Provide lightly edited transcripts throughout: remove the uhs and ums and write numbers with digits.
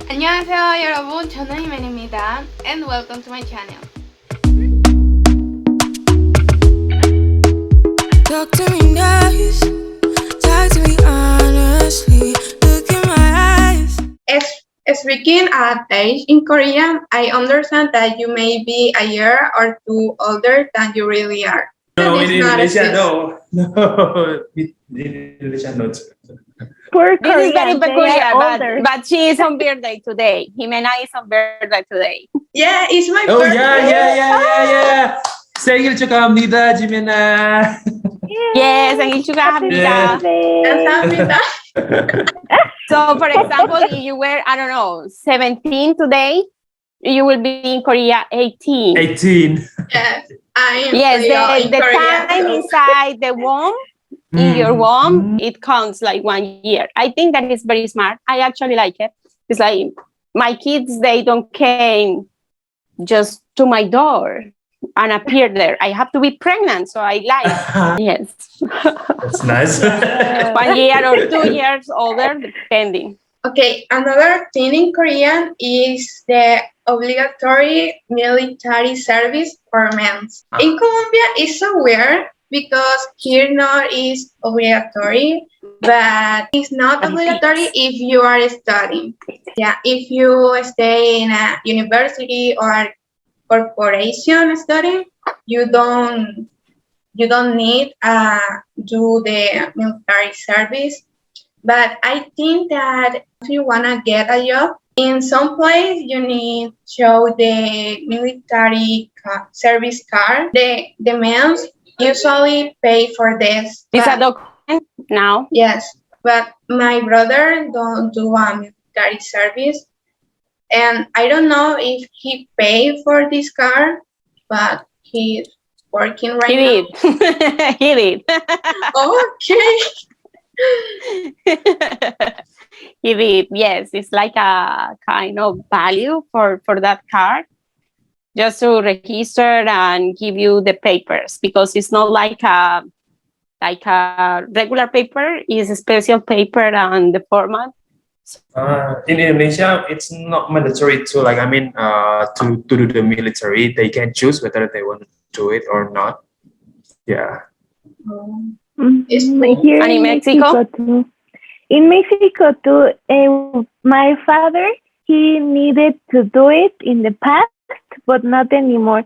안녕하세요 여러분, 저는 이맨입니다 and welcome to my channel. Talk to me nice, talk to me honestly, look in my eyes. Speaking at age in Korean, I understand that you may be a year or two older than you really are. No, That in is not Indonesia, exist. no. No, in Indonesia, no. Poor This is very Koreans, they peculiar, are older. but she is on birthday today. Jimena is on birthday today. Yeah, it's my Oh, birthday. yeah. 생일 축하합니다, 지민아. Yes, and you Happy Yeah. birthday. So, for example, if you were, I don't know, 17 today, you will be in Korea 18. 18. Yes, I am Yes, in the Korea. time inside the womb, in your womb, it counts like 1 year. I think that is very smart. I actually like it. It's like my kids, they don't came just to my door and appear there. I have to be pregnant, so I like, yes. That's nice. 1 year or 2 years older, depending. Okay, another thing in Korean is the obligatory military service for men. In Colombia, it's so weird because here not is obligatory, but it's not obligatory if you are studying. Yeah, if you stay in a university or corporation studying, you don't need do the military service. But I think that if you wanna get a job in some place, you need show the military service card. The men usually pay for this. Is a but- document now? Yes, but my brother don't do a military service, and I don't know if he paid for this card, but he's working right He now. did. He did. Okay. He did. Yes, it's like a kind of value for that card, just to register and give you the papers, because it's not like a regular paper. It's a special paper and the format. In Indonesia, it's not mandatory to to do the military. They can choose whether they want to do it or not. Yeah. It's Here And in Mexico? too. In Mexico too, my father, he needed to do it in the past, but not anymore.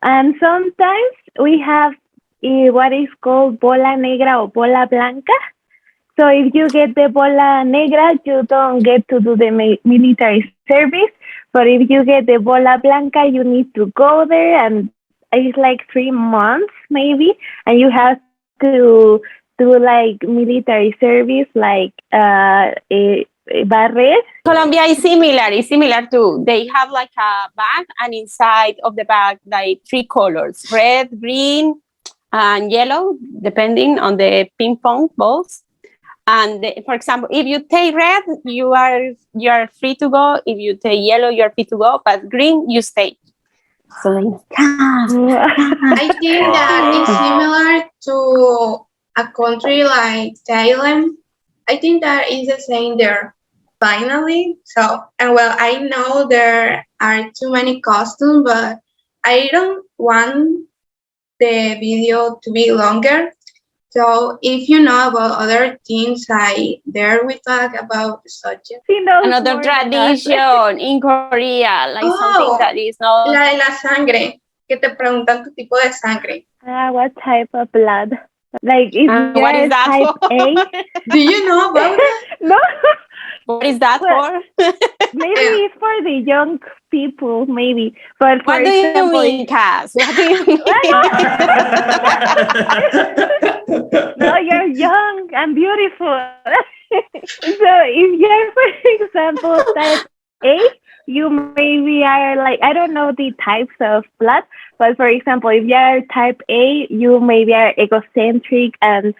And sometimes we have what is called bola negra or bola blanca. So if you get the bola negra, you don't get to do the military service. But if you get the bola blanca, you need to go there, and it's like 3 months maybe, and you have to do like military service, like barrer. Colombia is similar. It's similar too. They have like a bag, and inside of the bag, like 3 colors: red, green, and yellow, depending on the ping pong balls. And for example, if you take red, you are free to go. If you take yellow, you are free to go. But green, you stay. So like, I think that is similar to a country like Thailand. I think that is the same there. Finally, so and well, I know there are too many costumes, but I don't want the video to be longer. So if you know about other things, there we talk about the subject. He knows another more than us. tradition in Korea, like something that is not. La de la sangre, que te preguntan tu tipo de sangre. What type of blood? Like if What you're is that type for? A? Do you know about that? No, What is that Well, for? maybe it's for the young people, maybe. But for What do you example, mean, Cass? What do you mean? no, you're young and beautiful. So if you're, for example, type A, you maybe are like, I don't know the types of blood, but for example, if you're type A, you maybe are egocentric and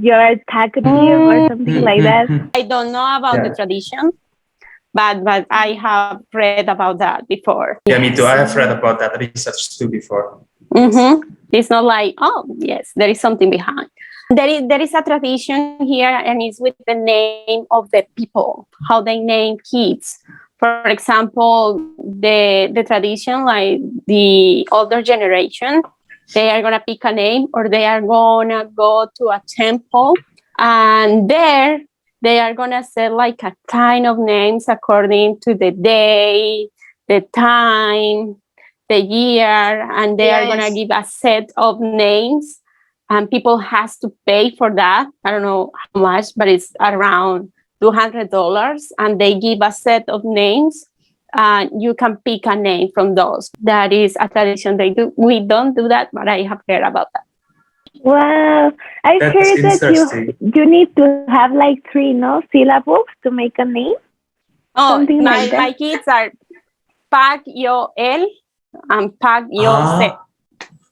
you're talkative or something like that. I don't know about the Yeah. tradition, but I have read about that before. Yeah, me too. I have read about that research too before. It's not like, oh, yes, there is something behind. There is a tradition here, and it's with the name of the people, how they name kids. For example, the tradition, like the older generation, they are gonna pick a name, or they are gonna go to a temple, and there they are gonna set like a kind of names according to the day, the time, the year, and they are gonna give a set of names, and people has to pay for that. I don't know how much, but it's around $200, and they give a set of names, and you can pick a name from those. That is a tradition they do. We don't do that, but I have heard about that. Wow, I've That's heard that interesting. you need to have like 3 syllables to make a name. Oh, Something like that. my kids are Pac Yo El and Pac Yo Se.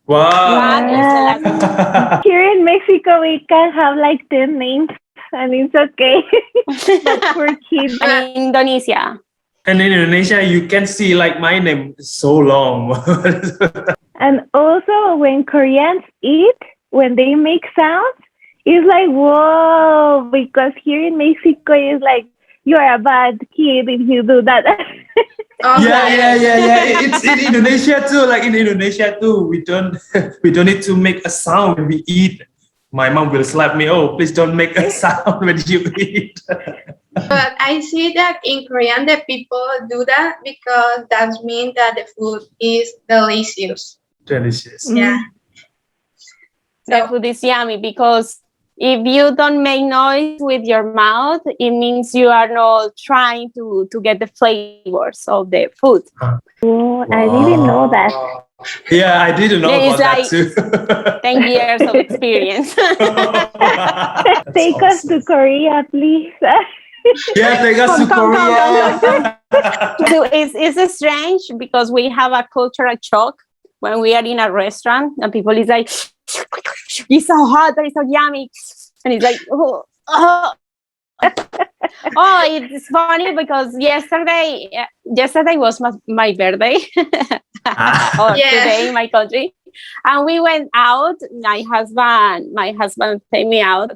Wow. Pac is the last. Here in Mexico, we can have like 10 names, and it's okay. But for kids, And in Indonesia. And in Indonesia, you can see like my name is so long. and also when Koreans eat, when they make sounds, it's like whoa, because here in Mexico, it's like you're a bad kid if you do that. Yeah. It's in Indonesia too. Like in Indonesia too, we don't need to make a sound when we eat. My mom will slap me. Oh, please don't make a sound when you eat. But I see that in Korean, the people do that because that means that the food is delicious. Delicious. Yeah. The food is yummy, because if you don't make noise with your mouth, it means you are not trying to get the flavors of the food. Oh, I didn't know that. Yeah, I didn't know It's about like that too. 10 years of experience. Take us to Korea, please. Yeah, take us to Korea. So it's strange because we have a cultural shock when we are in a restaurant and people is like, it's so hot, it's so yummy. And it's like, oh. Oh, it's funny because yesterday was my birthday. Or today in my country. And we went out, my husband took me out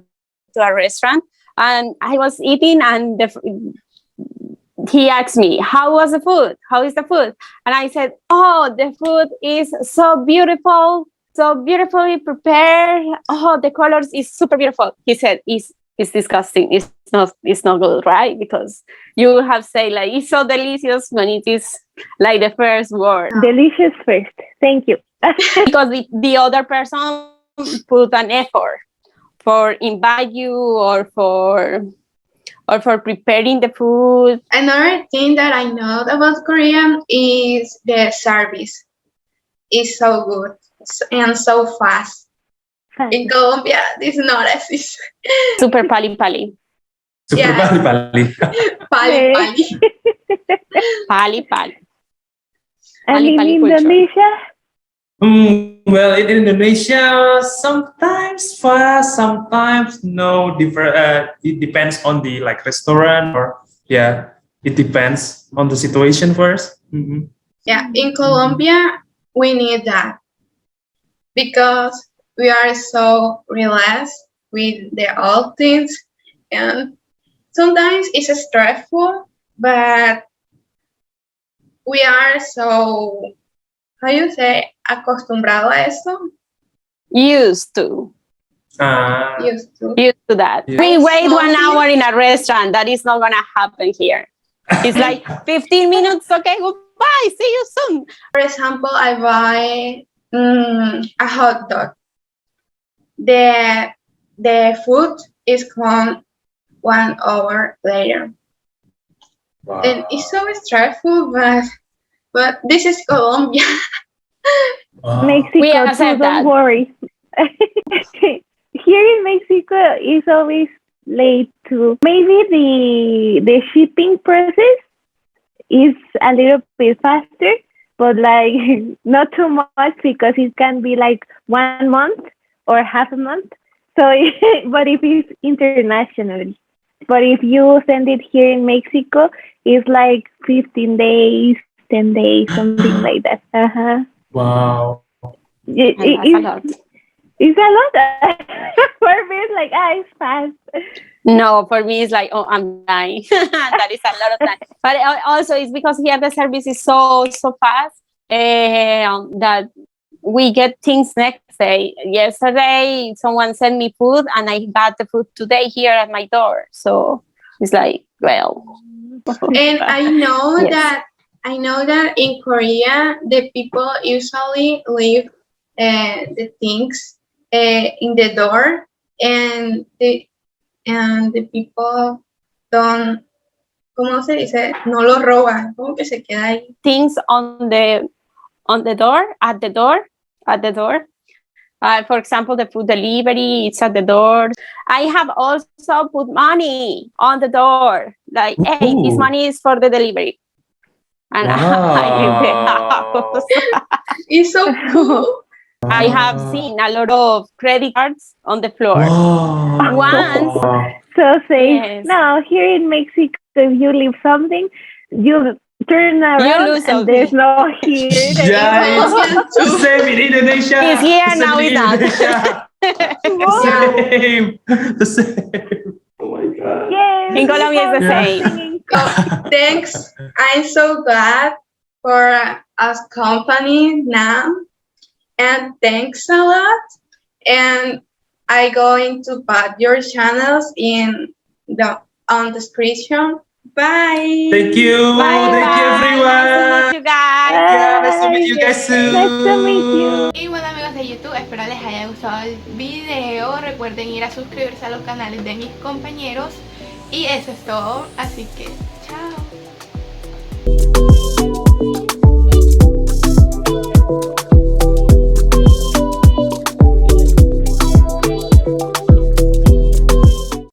to a restaurant, and I was eating, and he asked me, how was the food? How is the food? And I said, oh, the food is so beautiful, so beautifully prepared. Oh, the colors is super beautiful. He said, it's disgusting. It's not good, right? Because you have said like it's so delicious when it is like the first word. Delicious first. Thank you. Because the other person put an effort for invite you or for preparing the food. Another thing that I know about Korean is the service. It's so good and so fast. In Colombia, this is not exist. Super pali pali. Super Yeah. pali. Pali pali. Pali pali. And in Pali culture. Indonesia? Well, in Indonesia, sometimes fast, sometimes no. It depends on the like restaurant, or it depends on the situation first. Mm-hmm. Yeah, in Colombia, we need that because we are so relaxed with the old things, and sometimes it's stressful, but we are so, how you say, acostumbrado a eso? Used to Used to. that. Yeah. We wait 1 hour in a restaurant. That is not gonna happen here. It's like 15 minutes. Okay, goodbye. See you soon. For example, I buy a hot dog. The food is come 1 hour later. Wow. And it's so stressful, but this is Colombia. Wow. Mexico, We too, accept that. don't worry. Here in Mexico, it's always late too. Maybe the shipping process is a little bit faster, but like not too much, because it can be like 1 month or half a month. So, but if it's internationally, but if you send it here in Mexico, it's like 15 days, 10 days, something like that. Wow. It, And that's a lot. it's a lot. For me, it's like, it's fast. No, for me it's like, oh, I'm dying. That is a lot of time. But also it's because here the service is so fast that we get things next day. Yesterday, someone sent me food, and I got the food today here at my door. So it's like, well. And I know Yes. that in Korea the people usually leave the things in the door, and the people don't, ¿cómo se dice? No lo roban, como que se queda ahí. Things on the door, at the door. For example, the food delivery, it's at the door. I have also put money on the door, like, hey, this Ooh. money is for the delivery. And I leave the house. It's so cool. I have seen a lot of credit cards on the floor. Wow. Once, So say, Yes. now here in Mexico, if you leave something, you turn around lose and there's no here. Yeah, it's the same in Indonesia. It's here, The same now in it's not. Indonesia. Yeah. The same. Oh my god. Yes, In Colombia, it's the Yeah. same. Thanks. I'm so glad for us company now, and thanks a lot. And I going to put your channels in the description. Bye. Thank you. Bye, Thank you, everyone. Nice to meet you guys. Yeah, nice to meet you guys soon. Nice to meet you. Y bueno, amigos de YouTube, espero les haya gustado el video. Recuerden ir a suscribirse a los canales de mis compañeros. Y eso es todo, así que chao.